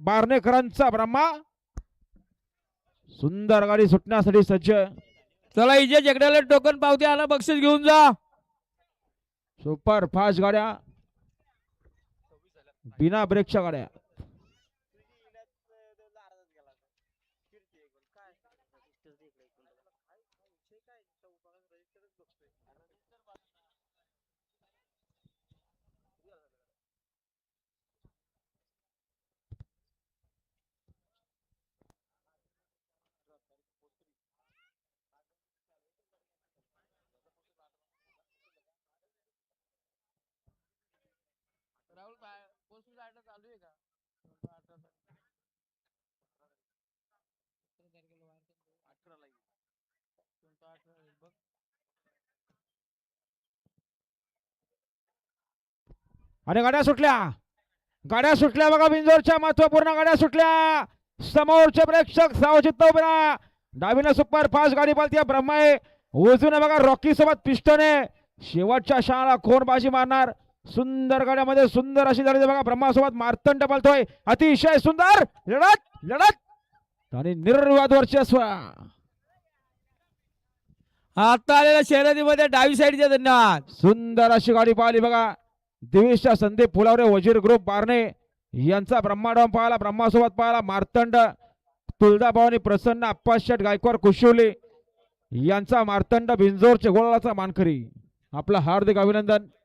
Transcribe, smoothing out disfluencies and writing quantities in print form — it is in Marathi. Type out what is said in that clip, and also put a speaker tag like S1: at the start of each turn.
S1: बारणेकरांचा ब्रह्मा सुंदर गाडी सुटण्यासाठी सज्ज.
S2: चला इजे जगड्याला टोकन पावती आला बक्षीस घेऊन जा.
S1: सुपर फास्ट गाड्या बिना ब्रेकच्या गाड्या.
S2: चालू आहे का?
S1: आणि गाड्या सुटल्या बघा. बिंजोरच्या महत्वपूर्ण गाड्या सुटल्या. समोरचे प्रेक्षक सावचित्त उभे राहा. डावीने सुपर फास्ट गाडी पळते ब्रह्मा आहे. उजवीने बघा रॉकी सोबत पिस्टन आहे. शेवटच्या क्षणाला कोण बाजी मारणार. सुंदर गाड्यामध्ये सुंदर अशी लढत बघा. ब्रह्मा सोबत मार्तंड पळतोय. अतिशय सुंदर लढत आणि निर्विवाद वर्चस्व.
S2: आता आलेल्या शर्यतीमध्ये डावी साईडच्या धन्यवाद.
S1: सुंदर अशी गाडी पाहिली बघा. दिवेशच्या संदीप फुलावरे वजीर ग्रुप बारणे यांचा ब्रह्माडम पाहिला. ब्रह्मासोबत पाहिला मार्तंड. तुळजाभवानी प्रसन्न अप्पा शेठ गायकवाड कुशिवली यांचा मार्तंड बिंजोरचे गोळाचा मानकरी. आपलं हार्दिक अभिनंदन.